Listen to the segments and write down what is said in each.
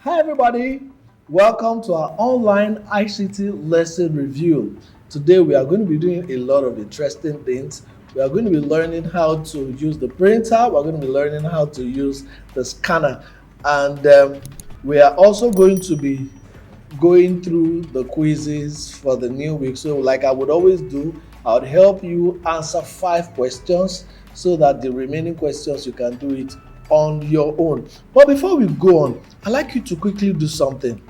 Hi everybody, welcome to our online ICT lesson review. Today we are going to be doing a lot of interesting things. We are going to be learning how to use the printer, we're going to be learning how to use the scanner, and we are also going to be going through the quizzes for the new week. So, like I would always do, I would help you answer 5 questions so that the remaining questions you can do it on your own. But before we go on, I'd like you to quickly do something.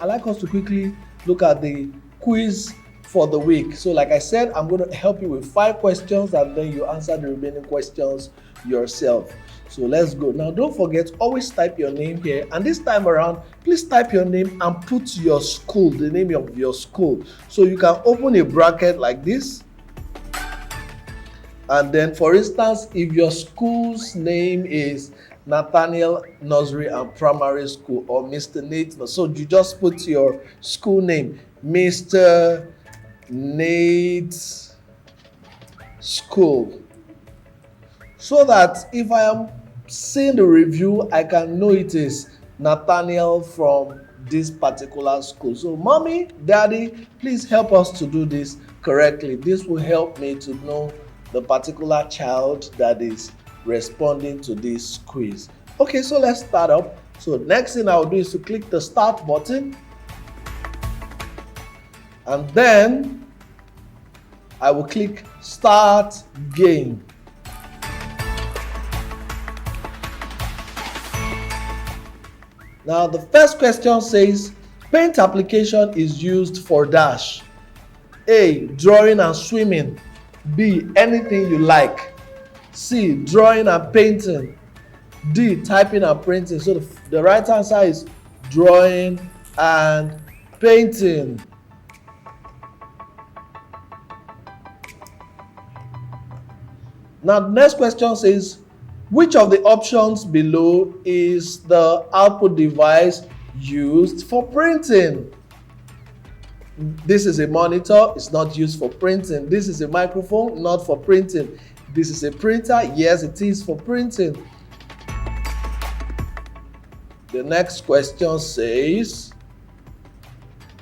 I'd like us to quickly look at the quiz for the week. So, like I said, I'm going to help you with 5 questions and then you answer the remaining questions yourself. So let's go. Now, don't forget, always type your name here. And this time around, please type your name and put your school, the name of your school. So you can open a bracket like this. And then, for instance, if your school's name is Nathaniel Nursery and Primary School or Mr. Nate, so you just put your school name, Mr. Nate's School, so that if I am seeing the review, I can know it is Nathaniel from this particular school. So, mommy, daddy, please help us to do this correctly. This will help me to know the particular child that is responding to this quiz. Okay, so let's start up. So next thing I'll do is to click the start button, and then I will click start game. Now the first question says, paint application is used for dash. A, drawing and swimming. B, anything you like. C, drawing and painting. D, typing and printing. So the right answer is drawing and painting. Now the next question says, which of the options below is the output device used for printing? This is a monitor, it's not used for printing. This is a microphone, not for printing. This is a printer, yes, it is for printing. The next question says,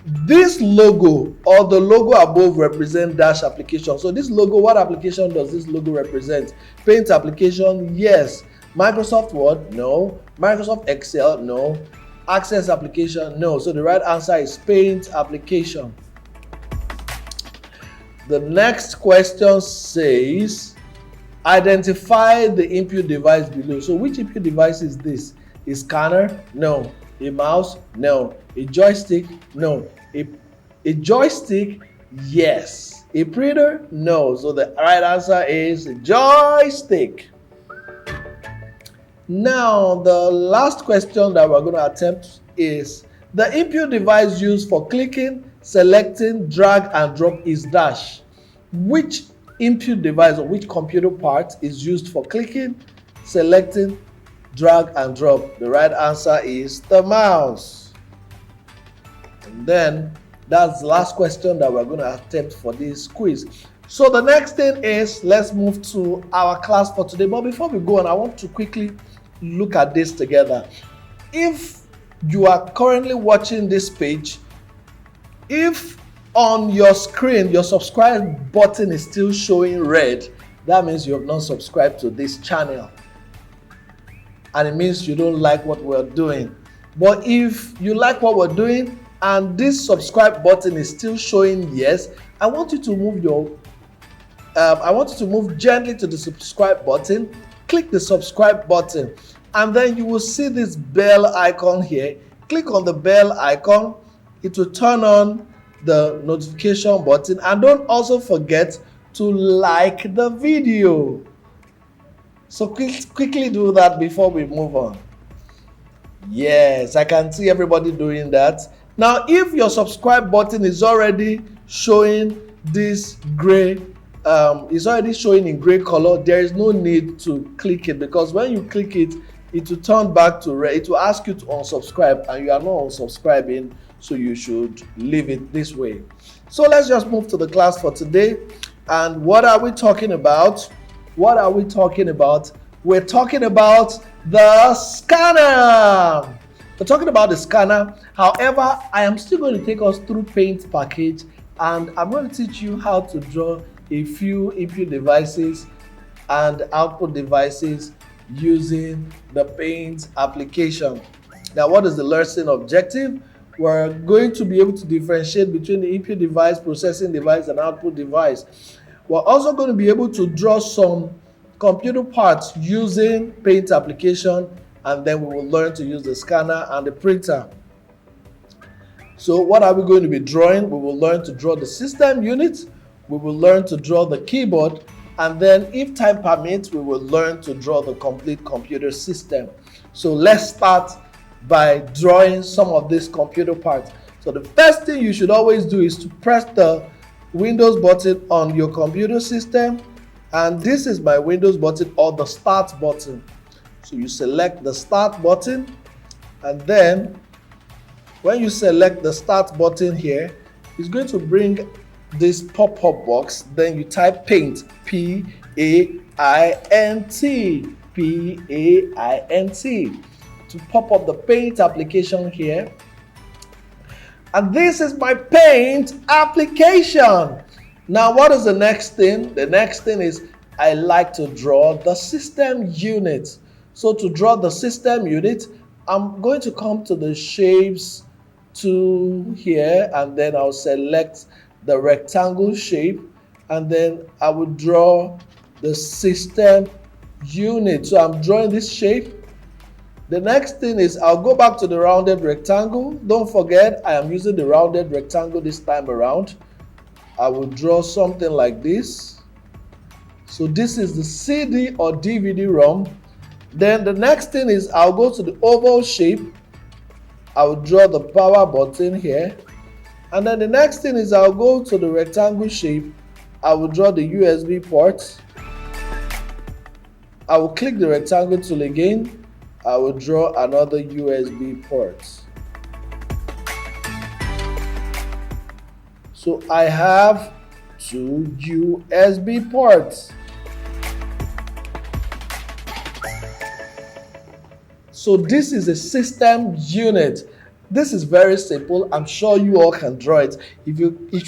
this logo or the logo above represent dash application. So this logo, what application does this logo represent? Paint application, yes. Microsoft Word, no. Microsoft Excel, no. Access application, no. So the right answer is paint application. The next question says, identify the input device below. So which input device is this? A scanner? No. A mouse? No. A joystick? No. A joystick? Yes. A printer? No. So the right answer is joystick. Now, the last question that we're going to attempt is, the input device used for clicking, selecting, drag and drop is dash. Which input device or which computer part is used for clicking, selecting, drag and drop? The right answer is the mouse. And then that's the last question that we're going to attempt for this quiz. So the next thing is, let's move to our class for today. But before we go on, I want to quickly look at this together. If you are currently watching this page, if on your screen your subscribe button is still showing red, that means you have not subscribed to this channel, and it means you don't like what we're doing. But if you like what we're doing and this subscribe button is still showing yes, I want you to move gently to the subscribe button, click the subscribe button, and then you will see this bell icon here. Click on the bell icon, it will turn on the notification button, and don't also forget to like the video. So quickly do that before we move on. Yes, I can see everybody doing that. Now, if your subscribe button is already showing this gray, it's already showing in gray color, there is no need to click it, because when you click it, it will turn back to red. It will ask you to unsubscribe, and you are not unsubscribing, so you should leave it this way. So let's just move to the class for today. And what are we talking about? What are we talking about? We're talking about the scanner. We're talking about the scanner. However, I am still going to take us through Paint package, and I'm going to teach you how to draw a few input devices and output devices using the Paint application. Now, what is the lesson objective? We're going to be able to differentiate between the input device, processing device, and output device. We're also going to be able to draw some computer parts using Paint application, and then we will learn to use the scanner and the printer. So what are we going to be drawing? We will learn to draw the system unit, we will learn to draw the keyboard, and then if time permits, we will learn to draw the complete computer system. So let's start by drawing some of these computer parts. So the first thing you should always do is to press the Windows button on your computer system, and this is my Windows button, or the Start button. So you select the Start button, and then when you select the Start button here, it's going to bring this pop-up box. Then you type Paint, P-A-I-N-T, P-A-I-N-T, to pop up the Paint application here. And this is my Paint application. Now, what is the next thing? The next thing is I like to draw the system unit. So to draw the system unit, I'm going to come to the Shapes tool here, and then I'll select the rectangle shape, and then I will draw the system unit. So I'm drawing this shape. The next thing is I'll go back to the rounded rectangle. Don't forget, I am using the rounded rectangle this time around. I will draw something like this. So this is the CD or DVD-ROM. Then the next thing is I'll go to the oval shape. I will draw the power button here. And then the next thing is I'll go to the rectangle shape. I will draw the USB port. I will click the rectangle tool again. I will draw another USB port. So I have 2 USB ports. So this is a system unit. This is very simple. I'm sure you all can draw it. If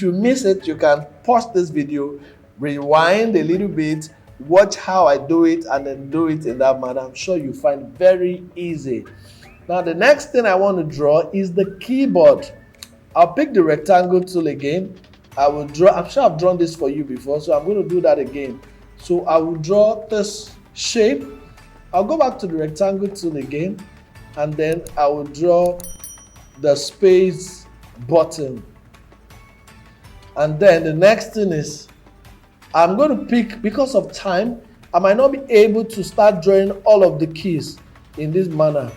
you miss it, you can pause this video, rewind a little bit, watch how I do it, and then do it in that manner. I'm sure you find it very easy. Now the next thing I want to draw is the keyboard. I'll pick the rectangle tool again. I will draw, I'm sure I've drawn this for you before, so I'm going to do that again. So I will draw this shape. I'll go back to the rectangle tool again, and then I will draw the space button. And then the next thing is I'm going to pick, because of time, I might not be able to start drawing all of the keys in this manner.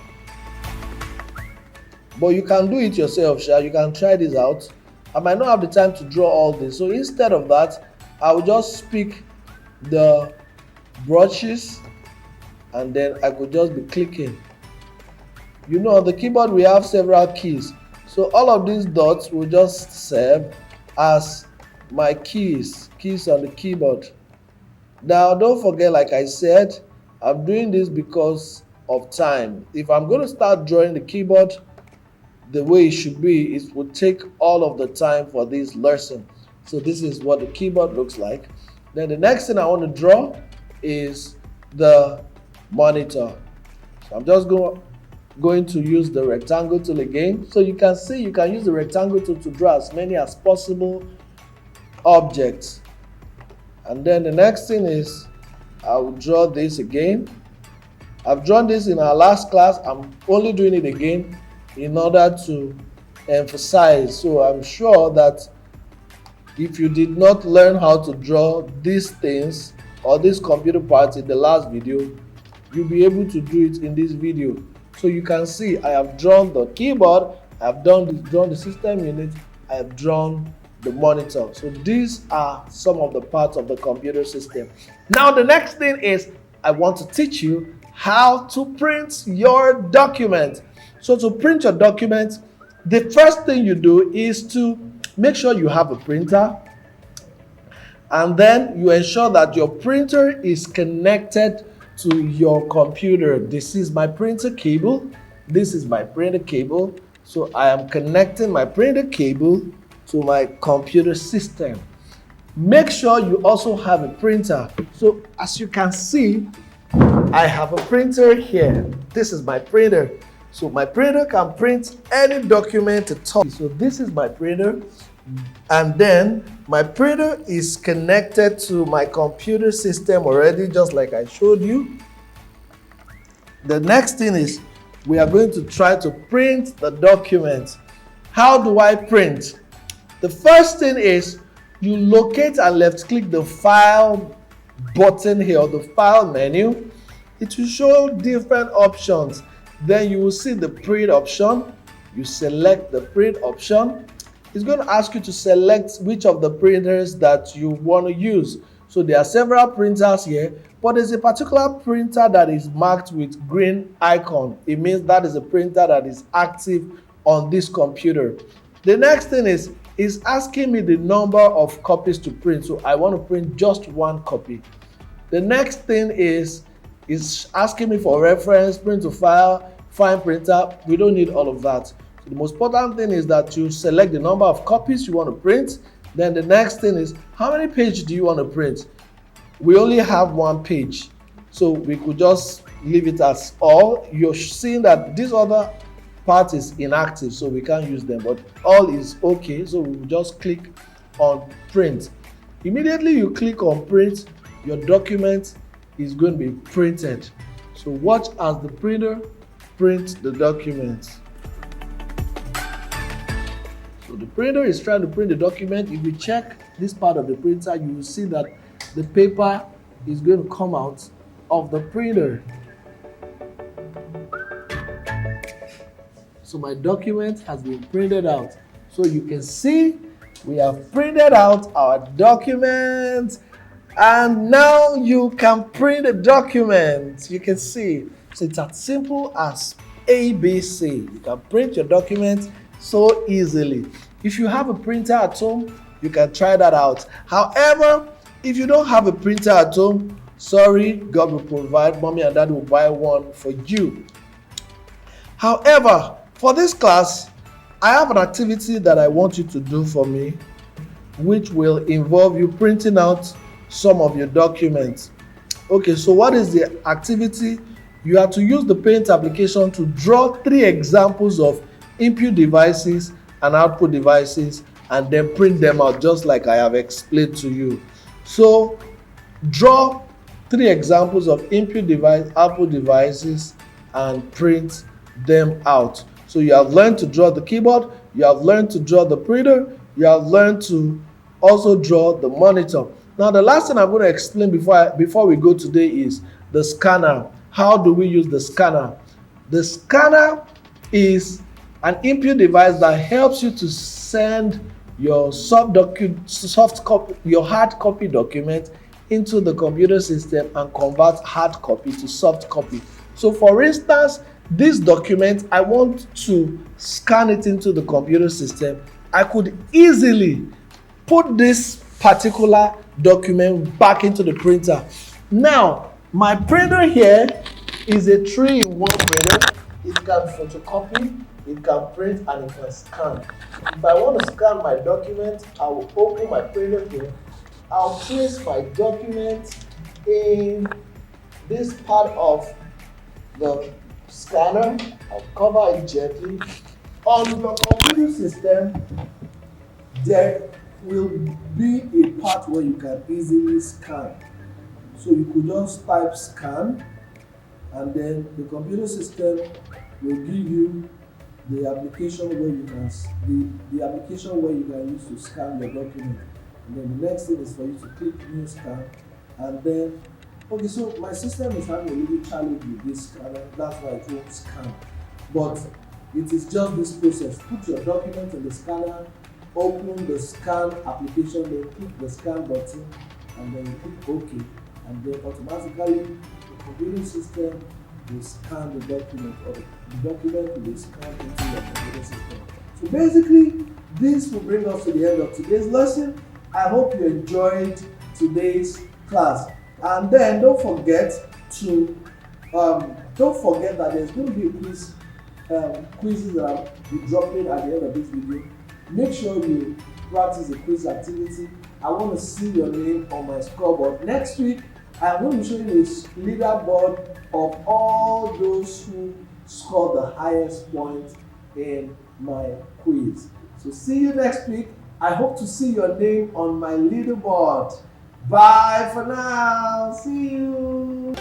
But you can do it yourself, Sha. You can try this out. I might not have the time to draw all this. So instead of that, I will just pick the brushes, and then I could just be clicking. You know, on the keyboard we have several keys. So all of these dots will just serve as my keys on the keyboard. Now don't forget, like I said, I'm doing this because of time. If I'm going to start drawing the keyboard the way it should be, it would take all of the time for this lesson. So this is what the keyboard looks like. Then the next thing I want to draw is the monitor. So I'm just going to use the rectangle tool again. So you can see, you can use the rectangle tool to draw as many as possible objects. And then the next thing is I will draw this again. I've drawn this in our last class. I'm only doing it again in order to emphasize. So I'm sure that if you did not learn how to draw these things or these computer parts in the last video, you'll be able to do it in this video. So you can see I have drawn the keyboard, I have drawn the system unit, I have drawn the monitor. So these are some of the parts of the computer system. Now the next thing is I want to teach you how to print your document. So to print your document, the first thing you do is to make sure you have a printer, and then you ensure that your printer is connected to your computer. This is my printer cable. This is my printer cable. So I am connecting my printer cable to my computer system. Make sure you also have a printer. So as you can see, I have a printer here. This is my printer. So my printer can print any document at all. So this is my printer. And then my printer is connected to my computer system already, just like I showed you. The next thing is we are going to try to print the document. How do I print? The first thing is you locate and left click the file button here, or the file menu. It will show different options. Then you will see the print option. You select the print option. It's going to ask you to select which of the printers that you want to use. So there are several printers here, but there's a particular printer that is marked with green icon. It means that is a printer that is active on this computer. The next thing is asking me the number of copies to print. So I want to print just one copy. The next thing is asking me for reference, print to file, find printer. We don't need all of that. So the most important thing is that you select the number of copies you want to print. Then the next thing is how many pages do you want to print? We only have one page, so we could just leave it as all. You're seeing that this other part is inactive, so we can't use them, but all is okay. So we will just click on print. Immediately you click on print, your document is going to be printed. So watch as the printer prints the document. So the printer is trying to print the document. If you check this part of the printer, you will see that the paper is going to come out of the printer. So my document has been printed out. So you can see we have printed out our document, and now you can print a document. You can see. So it's as simple as ABC. You can print your document so easily. If you have a printer at home, you can try that out. However, if you don't have a printer at home, sorry, God will provide. Mommy and Dad will buy one for you. However, for this class, I have an activity that I want you to do for me, which will involve you printing out some of your documents. Okay, so what is the activity? You have to use the Paint application to draw 3 examples of input devices and output devices, and then print them out just like I have explained to you. So draw 3 examples of input device, output devices, and print them out. So you have learned to draw the keyboard, you have learned to draw the printer, you have learned to also draw the monitor. Now the last thing I'm going to explain before we go today is the scanner. How do we use the scanner? The scanner is an input device that helps you to send your your hard copy document into the computer system and convert hard copy to soft copy. So for instance, this document, I want to scan it into the computer system. I could easily put this particular document back into the printer. Now, my printer here is a 3-in-1 printer. It can photocopy, it can print, and it can scan. If I want to scan my document, I will open my printer here. I'll place my document in this part of the scanner. I'll cover it gently. On your computer system, there will be a part where you can easily scan. So you could just type scan, and then the computer system will give you the application where you can the application where you can use to scan your document. And then the next thing is for you to click new scan, and then okay, so my system is having a little challenge with this scanner, that's why it won't scan. But it is just this process. Put your document in the scanner, open the scan application, then click the scan button, and then click OK. And then automatically the computer system will scan the document, or the document will scan into your computer system. So basically, this will bring us to the end of today's lesson. I hope you enjoyed today's class. And then don't forget that there's going to be a quiz quizzes that I'll be dropping at the end of this video. Make sure you practice the quiz activity. I want to see your name on my scoreboard. Next week, I'm going to show you the leaderboard of all those who scored the highest point in my quiz. So see you next week. I hope to see your name on my leaderboard. Bye for now. See you.